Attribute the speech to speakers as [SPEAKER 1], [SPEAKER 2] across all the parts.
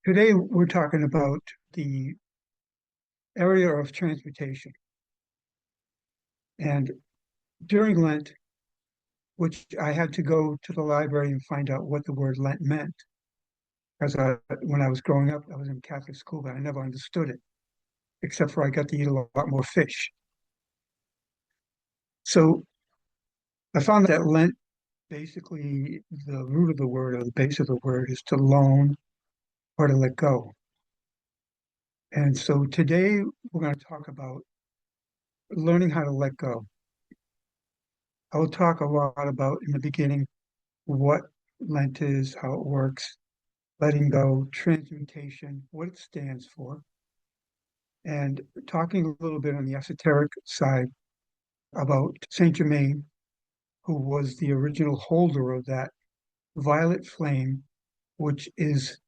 [SPEAKER 1] Today, we're talking about the area of transmutation. And during Lent, which I had to go to the library and find out what the word Lent meant, because when I was growing up, I was in Catholic school, but I never understood it, except for I got to eat a lot more fish. So I found that Lent, basically, the root of the word or the base of the word is to loan or to let go. And so today, we're going to talk about learning how to let go. I will talk a lot about in the beginning what Lent is, how it works, letting go, transmutation, what it stands for, and talking a little bit on the esoteric side about Saint Germain, who was the original holder of that violet flame, which is,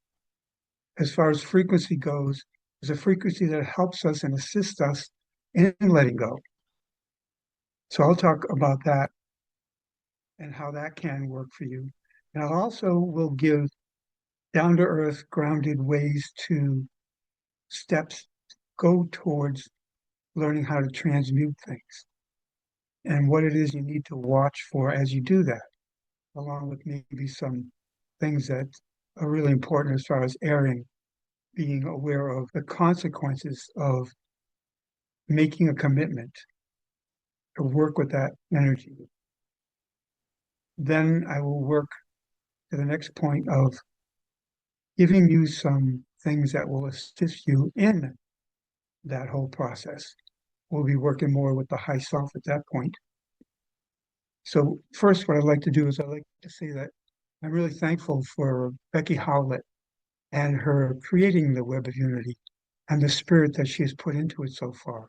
[SPEAKER 1] as far as frequency goes, is a frequency that helps us and assists us in letting go. So I'll talk about that and how that can work for you. And I also will give down to earth, grounded ways to steps go towards learning how to transmute things and what it is you need to watch for as you do that, along with maybe some things that are really important as far as airing, being aware of the consequences of making a commitment to work with that energy. Then I will work to the next point of giving you some things that will assist you in that whole process. We'll be working more with the high self at that point. So first, what I'd like to do is I'd like to say that I'm really thankful for Becky Howlett and her creating the Web of Unity and the spirit that she has put into it so far.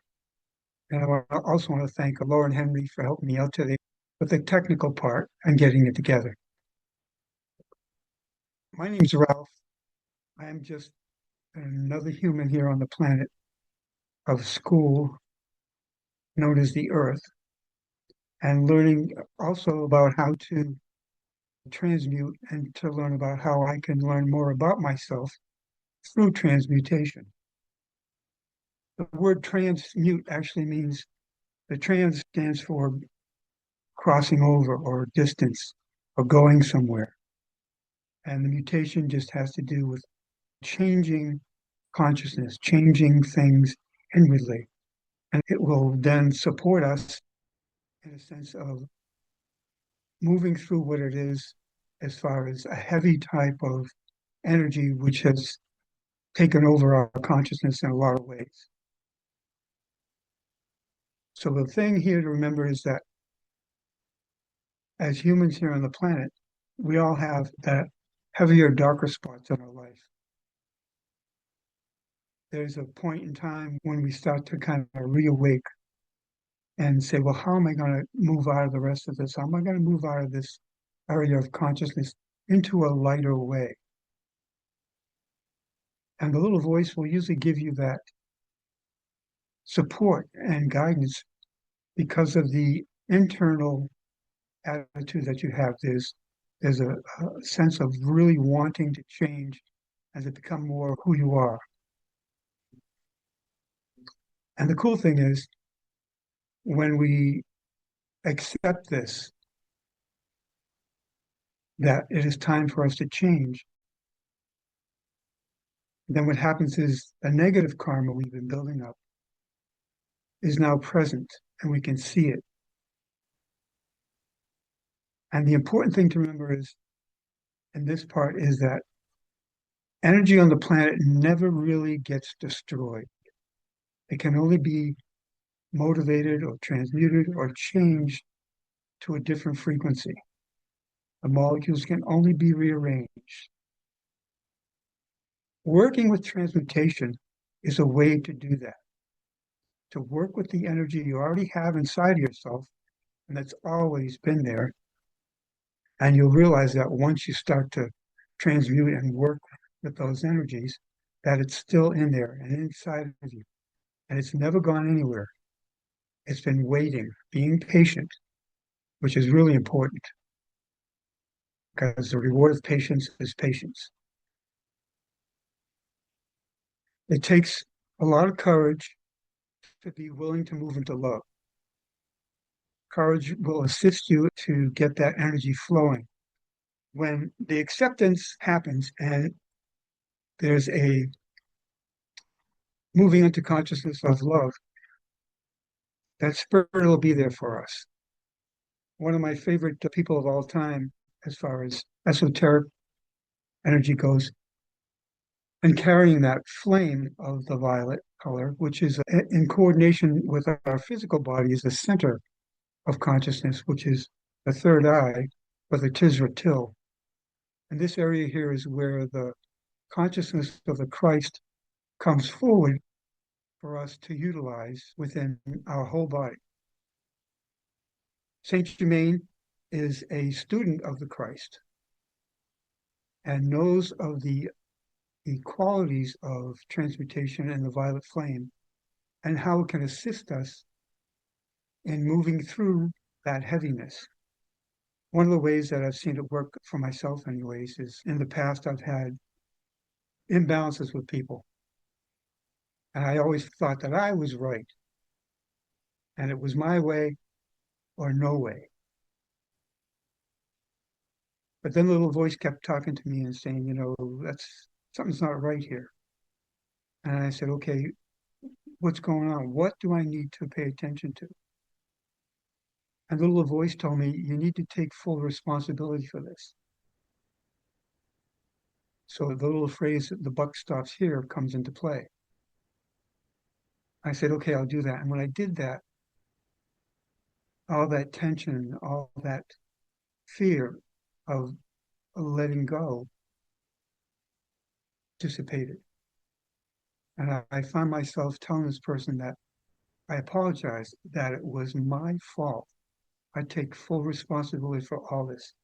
[SPEAKER 1] And I also want to thank Lauren Henry for helping me out today with the technical part and getting it together. My name's Ralph. I am just another human here on the planet of school known as the Earth, and learning also about how to transmute and to learn about how I can learn more about myself through transmutation. The word transmute actually means the trans stands for crossing over or distance or going somewhere. And the mutation just has to do with changing consciousness, changing things inwardly. And it will then support us in a sense of moving through what it is as far as a heavy type of energy which has taken over our consciousness in a lot of ways. So the thing here to remember is that as humans here on the planet, we all have that heavier, darker spots in our life. There's a point in time when we start to kind of reawake and say, well, how am I going to move out of the rest of this? How am I going to move out of this area of consciousness into a lighter way? And the little voice will usually give you that support and guidance because of the internal attitude that you have. There's a sense of really wanting to change and to become more who you are. And the cool thing is, when we accept this, that it is time for us to change, then what happens is a negative karma we've been building up is now present and we can see it. And the important thing to remember is, in this part, is that energy on the planet never really gets destroyed. It can only be motivated or transmuted or changed to a different frequency. The molecules can only be rearranged. Working with transmutation is a way to do that, to work with the energy you already have inside of yourself, and that's always been there. And you'll realize that once you start to transmute and work with those energies, that it's still in there and inside of you. And it's never gone anywhere. It's been waiting, being patient, which is really important because the reward of patience is patience. It takes a lot of courage to be willing to move into love. Courage will assist you to get that energy flowing. When the acceptance happens and there's a moving into consciousness of love, that spirit will be there for us. One of my favorite people of all time, as far as esoteric energy goes, and carrying that flame of the violet color, which is in coordination with our physical body, is the center of consciousness, which is the third eye, or the Tisra Til. And this area here is where the consciousness of the Christ comes forward for us to utilize within our whole body. Saint Germain is a student of the Christ and knows of the qualities of transmutation and the violet flame and how it can assist us in moving through that heaviness. One of the ways that I've seen it work for myself, anyways, is in the past I've had imbalances with people. And I always thought that I was right and it was my way or no way. But then the little voice kept talking to me and saying, that's something's not right here. And I said, okay, what's going on? What do I need to pay attention to? And the little voice told me, you need to take full responsibility for this. So the little phrase, the buck stops here, comes into play. I said, okay, I'll do that. And when I did that, all that tension, all that fear of letting go dissipated. And I found myself telling this person that I apologized, that it was my fault. I take full responsibility for all this.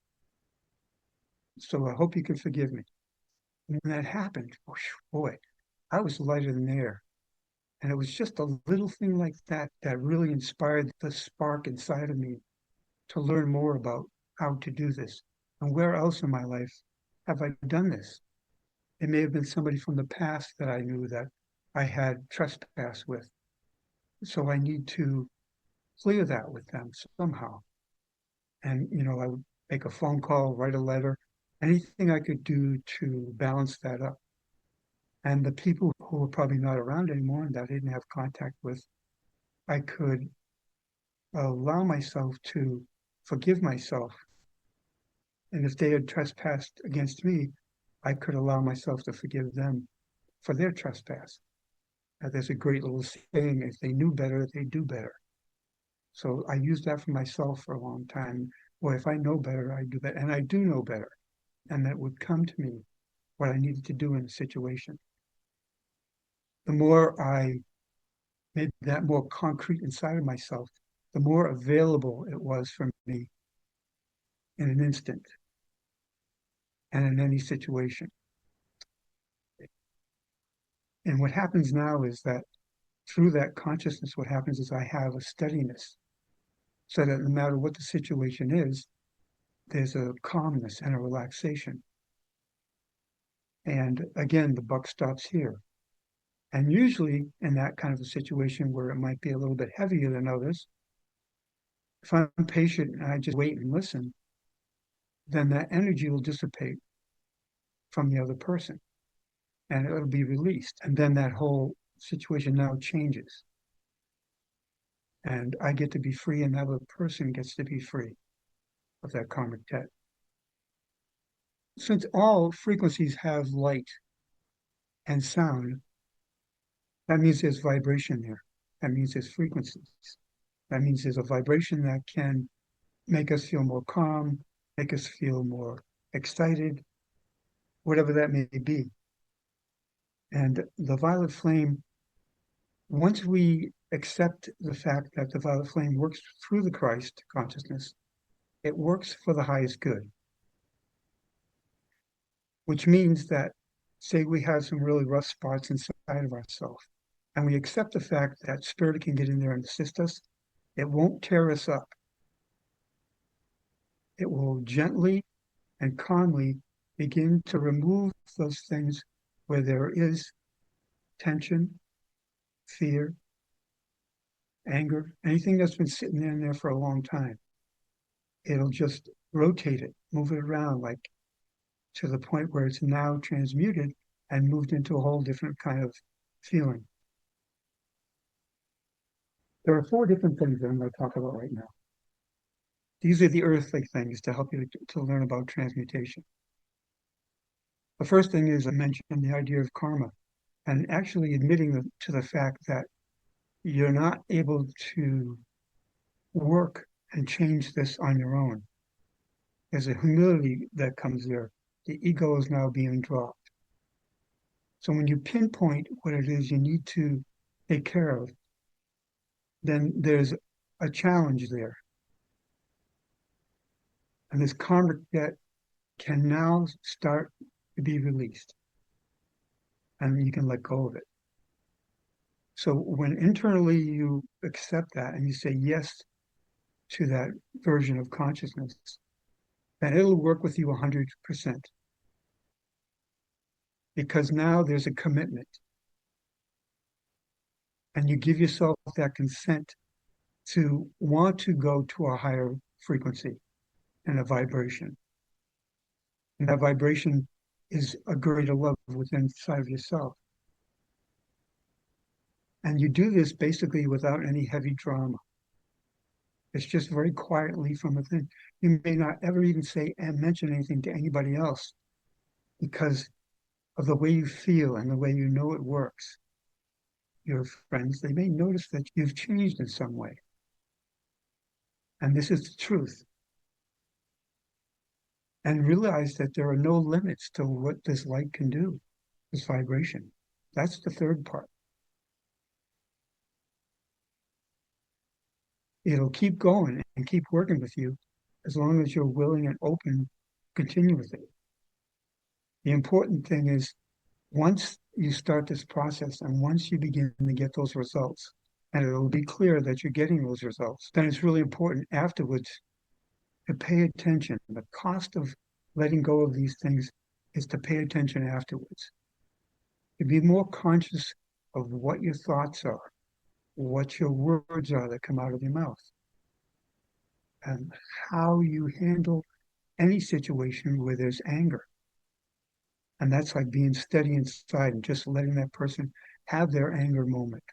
[SPEAKER 1] So I hope you can forgive me. And when that happened, boy, I was lighter than air. And it was just a little thing like that that really inspired the spark inside of me to learn more about how to do this. And where else in my life have I done this? It may have been somebody from the past that I knew that I had trespassed with. So I need to clear that with them somehow. And, I would make a phone call, write a letter, anything I could do to balance that up. And the people who were probably not around anymore and that I didn't have contact with, I could allow myself to forgive myself. And if they had trespassed against me, I could allow myself to forgive them for their trespass. There's a great little saying, if they knew better, they do better. So I used that for myself for a long time. Well, if I know better, I do better. And I do know better. And that would come to me what I needed to do in a situation. The more I made that more concrete inside of myself, the more available it was for me in an instant and in any situation. And what happens now is that through that consciousness, what happens is I have a steadiness so that no matter what the situation is, there's a calmness and a relaxation. And again, the buck stops here. And usually in that kind of a situation where it might be a little bit heavier than others, if I'm patient and I just wait and listen, then that energy will dissipate from the other person and it'll be released. And then that whole situation now changes. And I get to be free and the other person gets to be free of that karmic debt. Since all frequencies have light and sound, that means there's vibration there. That means there's frequencies. That means there's a vibration that can make us feel more calm, make us feel more excited, whatever that may be. And the violet flame, once we accept the fact that the violet flame works through the Christ consciousness, it works for the highest good, which means that, say we have some really rough spots inside of ourselves, and we accept the fact that spirit can get in there and assist us, it won't tear us up. It will gently and calmly begin to remove those things where there is tension, fear, anger, anything that's been sitting in there for a long time. It'll just rotate it, move it around, like to the point where it's now transmuted and moved into a whole different kind of feeling. There are four different things that I'm going to talk about right now. These are the earthly things to help you to learn about transmutation. The first thing is I mentioned the idea of karma and actually admitting to the fact that you're not able to work and change this on your own. There's a humility that comes there. The ego is now being dropped. So when you pinpoint what it is you need to take care of, then there's a challenge there. And this karmic debt can now start to be released. And you can let go of it. So when internally you accept that and you say yes to that version of consciousness, then it'll work with you 100%. Because now there's a commitment. And you give yourself that consent to want to go to a higher frequency and a vibration. And that vibration is a greater love within inside of yourself. And you do this basically without any heavy drama. It's just very quietly from within. You may not ever even say and mention anything to anybody else because of the way you feel and the way you know it works. Your friends, they may notice that you've changed in some way. And this is the truth. And realize that there are no limits to what this light can do, this vibration. That's the third part. It'll keep going and keep working with you as long as you're willing and open to continue with it. The important thing is once you start this process and once you begin to get those results, and it'll be clear that you're getting those results, then it's really important afterwards to pay attention. The cost of letting go of these things is to pay attention afterwards. To be more conscious of what your thoughts are, what your words are that come out of your mouth, and how you handle any situation where there's anger. And that's like being steady inside and just letting that person have their anger moment.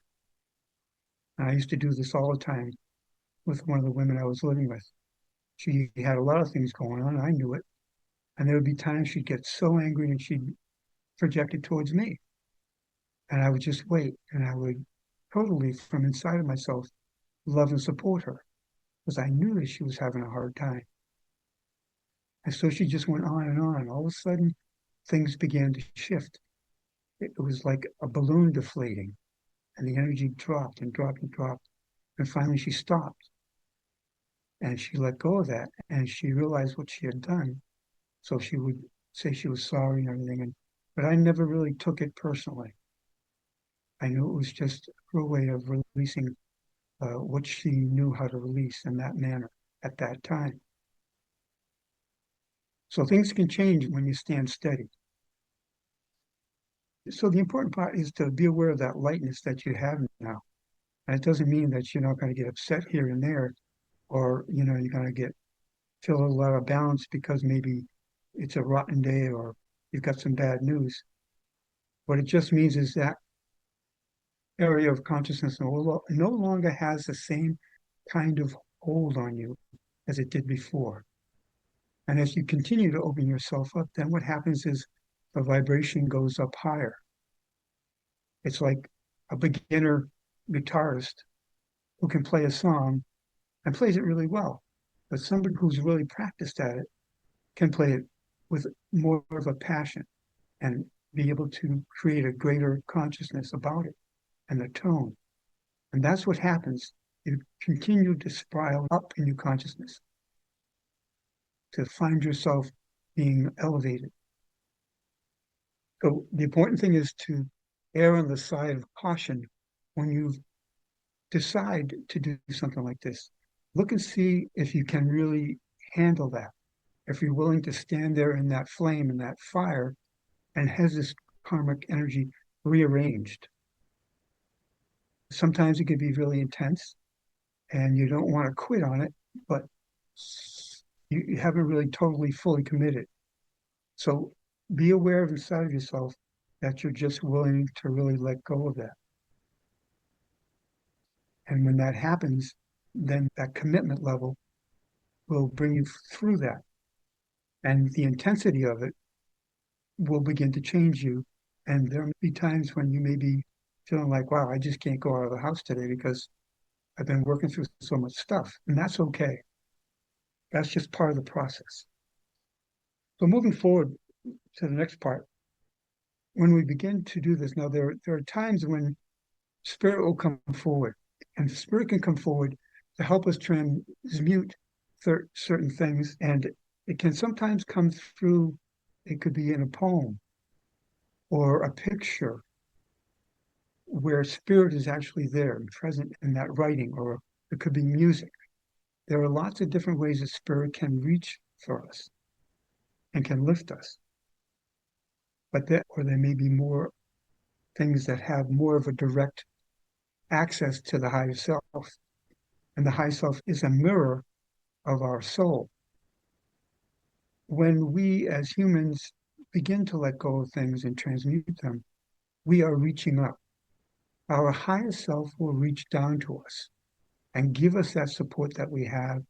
[SPEAKER 1] And I used to do this all the time with one of the women I was living with. She had a lot of things going on. I knew it. And there would be times she'd get so angry and she'd project it towards me. And I would just wait. And I would totally, from inside of myself, love and support her because I knew that she was having a hard time. And so she just went on and on. All of a sudden, things began to shift. It was like a balloon deflating, and the energy dropped and dropped and dropped. And finally, she stopped. And she let go of that, and she realized what she had done. So she would say she was sorry and everything. But I never really took it personally. I knew it was just her way of releasing what she knew how to release in that manner at that time. So things can change when you stand steady. So the important part is to be aware of that lightness that you have now. And it doesn't mean that you're not going to get upset here and there, or you're going to feel a lot of balance because maybe it's a rotten day or you've got some bad news. What it just means is that area of consciousness no longer has the same kind of hold on you as it did before. And as you continue to open yourself up, then what happens is the vibration goes up higher. It's like a beginner guitarist who can play a song and plays it really well. But somebody who's really practiced at it can play it with more of a passion and be able to create a greater consciousness about it and the tone. And that's what happens. You continue to spiral up in your consciousness to find yourself being elevated. So the important thing is to err on the side of caution when you decide to do something like this. Look and see if you can really handle that. If you're willing to stand there in that flame and that fire and has this karmic energy rearranged. Sometimes it could be really intense and you don't want to quit on it, but you haven't really totally fully committed. So be aware of inside of yourself that you're just willing to really let go of that. And when that happens, then that commitment level will bring you through that. And the intensity of it will begin to change you. And there may be times when you may be feeling like, wow, I just can't go out of the house today because I've been working through so much stuff. And that's okay. That's just part of the process. So moving forward to the next part, when we begin to do this, now there are times when spirit will come forward, and spirit can come forward to help us transmute certain things, and it can sometimes come through. It could be in a poem or a picture where spirit is actually there and present in that writing, or it could be music. There are lots of different ways that spirit can reach for us and can lift us. Or there may be more things that have more of a direct access to the higher self. And the high self is a mirror of our soul. When we as humans begin to let go of things and transmute them, we are reaching up. Our higher self will reach down to us and give us that support that we have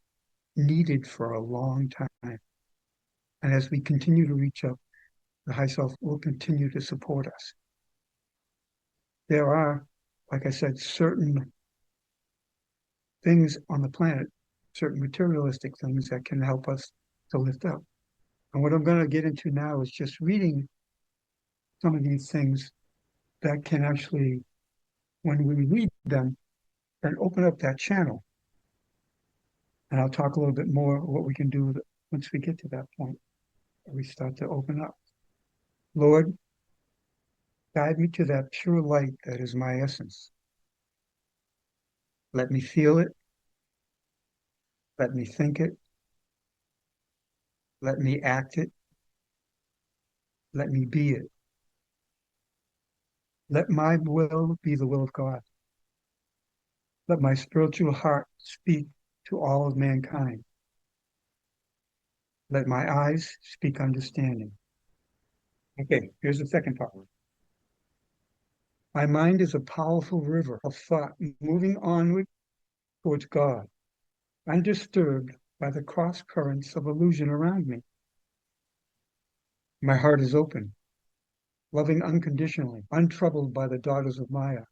[SPEAKER 1] needed for a long time. And as we continue to reach up, the high self will continue to support us. There are, like I said, certain things on the planet, certain materialistic things that can help us to lift up. And what I'm going to get into now is just reading some of these things that can actually, when we read them, then open up that channel. And I'll talk a little bit more what we can do once we get to that point where we start to open up. Lord, guide me to that pure light that is my essence. Let me feel it. Let me think it. Let me act it. Let me be it. Let my will be the will of God. Let my spiritual heart speak to all of mankind. Let my eyes speak understanding. Okay, here's the second part. My mind is a powerful river of thought moving onward towards God, undisturbed by the cross currents of illusion around me. My heart is open, loving unconditionally, untroubled by the daughters of Maya.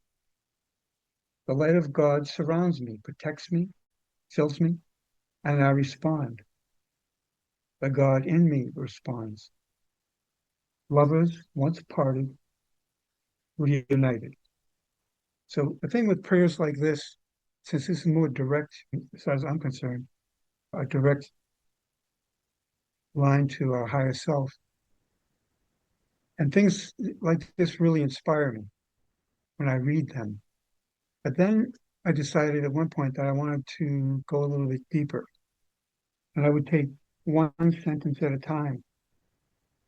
[SPEAKER 1] The light of God surrounds me, protects me, fills me, and I respond. The God in me responds. Lovers once parted, reunited. So the thing with prayers like this, since this is more direct, as far as I'm concerned, a direct line to our higher self, and things like this really inspire me when I read them. But then I decided at one point that I wanted to go a little bit deeper, and I would take one sentence at a time,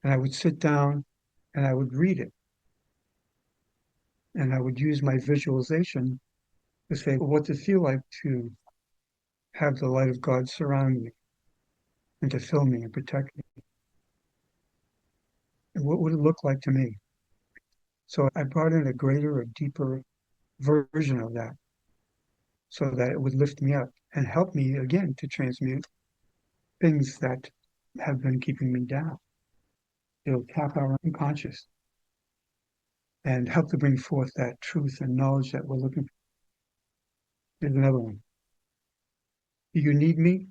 [SPEAKER 1] and I would sit down and I would read it, and I would use my visualization to say, well, what does it feel like to have the light of God surround me and to fill me and protect me? And what would it look like to me? So I brought in a greater or deeper version of that so that it would lift me up and help me again to transmute things that have been keeping me down. It'll tap our unconscious and help to bring forth that truth and knowledge that we're looking for. Here's another one. Do you need me?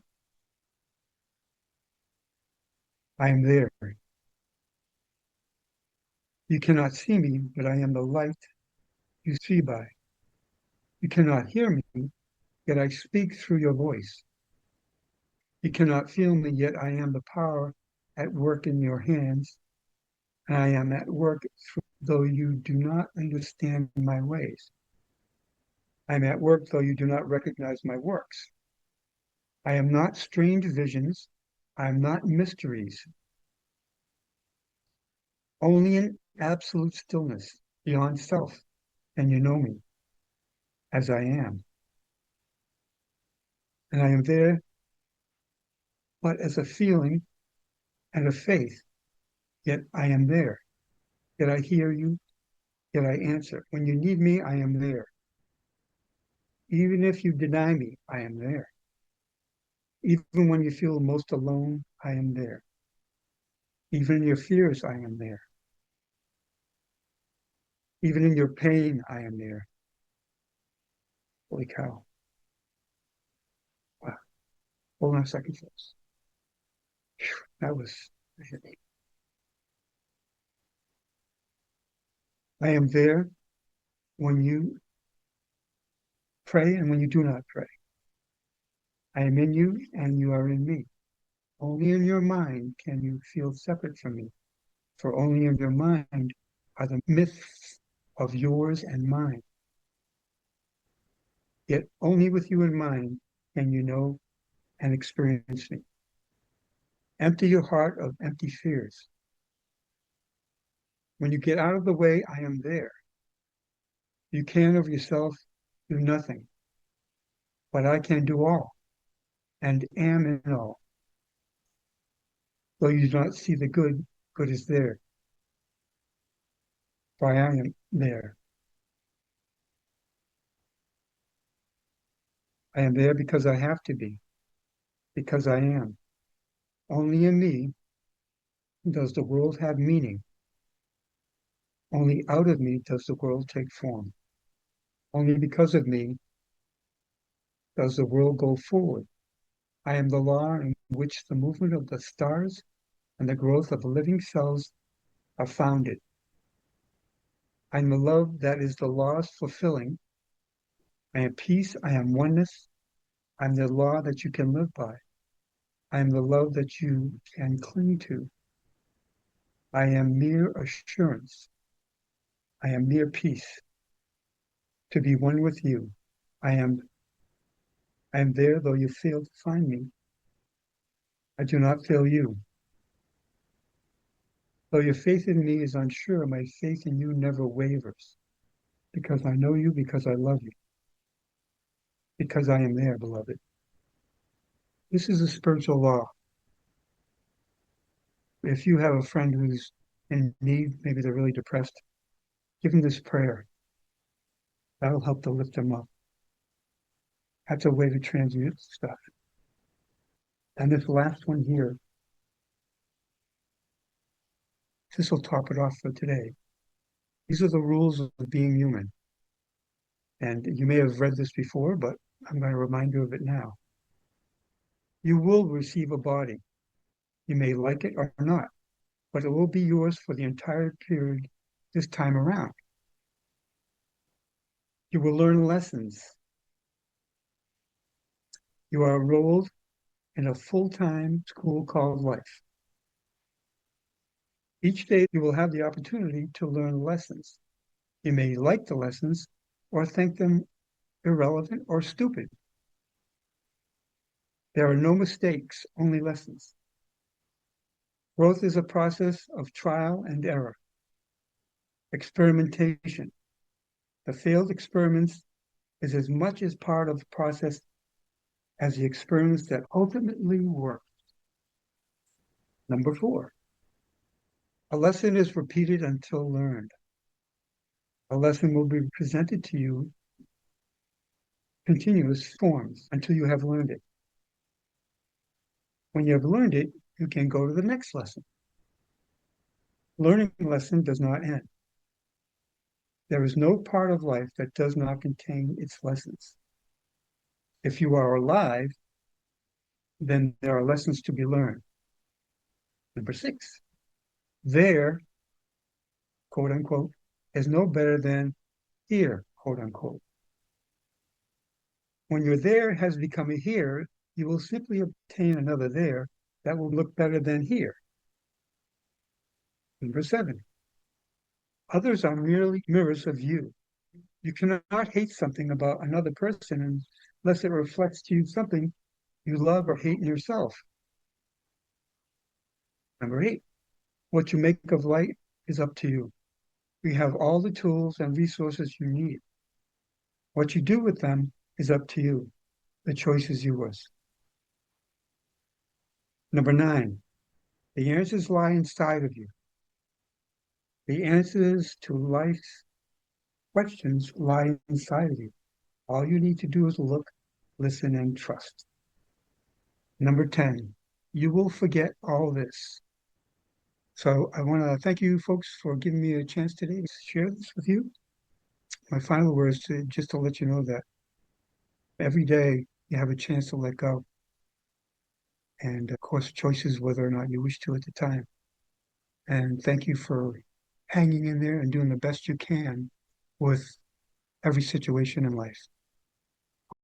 [SPEAKER 1] I am there. You cannot see me, but I am the light you see by. You cannot hear me, yet I speak through your voice. You cannot feel me, yet I am the power at work in your hands, and I am at work though you do not understand my ways. I am at work though you do not recognize my works. I am not strange visions. I am not mysteries. Only in absolute stillness, beyond self, and you know me. as I am. And I am there, but as a feeling and a faith, yet I am there. Yet I hear you, yet I answer. When you need me, I am there. Even if you deny me, I am there. Even when you feel most alone, I am there. Even in your fears, I am there. Even in your pain, I am there. Holy cow. Wow. Hold on a second, folks. That was, I am there when you pray and when you do not pray. I am in you and you are in me. Only in your mind can you feel separate from me, for only in your mind are the myths of yours and mine. Yet only with you in mind can you know and experience me. Empty your heart of empty fears. When you get out of the way, I am there. You can of yourself do nothing, but I can do all and am in all. Though you do not see the good, good is there, for I am there. I am there because I have to be, because I am. Only in me does the world have meaning. Only out of me does the world take form. Only because of me does the world go forward. I am the law in which the movement of the stars and the growth of living cells are founded. I am the love that is the law's fulfilling. I am peace. I am oneness. I am the law that you can live by. I am the love that you can cling to. I am mere assurance. I am mere peace. To be one with you. I am there though you fail to find me. I do not fail you. Though your faith in me is unsure, my faith in you never wavers. Because I know you, because I love you, because I am there, beloved. This is a spiritual law. If you have a friend who's in need, maybe they're really depressed, give them this prayer. That'll help to lift them up. That's a way to transmute stuff. And this last one here, this will top it off for today. These are the rules of being human. And you may have read this before, but I'm going to remind you of it now. You will receive a body. You may like it or not, but it will be yours for the entire period this time around. You will learn lessons. You are enrolled in a full-time school called life. Each day you will have the opportunity to learn lessons. You may like the lessons or think them irrelevant or stupid. There are no mistakes, only lessons. Growth is a process of trial and error, experimentation. The failed experiments is as much as part of the process as the experiments that ultimately work. Number 4, a lesson is repeated until learned. A lesson will be presented to you in continuous forms until you have learned it. When you have learned it, you can go to the next lesson. Learning lesson does not end. There is no part of life that does not contain its lessons. If you are alive, then there are lessons to be learned. Number 6, there, quote unquote, is no better than here, quote unquote. When your there has become a here, you will simply obtain another there that will look better than here. Number 7, others are merely mirrors of you. You cannot hate something about another person unless it reflects to you something you love or hate in yourself. Number 8, what you make of light is up to you. We have all the tools and resources you need. What you do with them is up to you. The choice is yours. Number 9, the answers lie inside of you. The answers to life's questions lie inside of you. All you need to do is look, listen, and trust. Number 10, you will forget all this. So I want to thank you folks for giving me a chance today to share this with you. My final words to just to let you know that every day you have a chance to let go. And of course, choices whether or not you wish to at the time. And thank you for hanging in there and doing the best you can with every situation in life.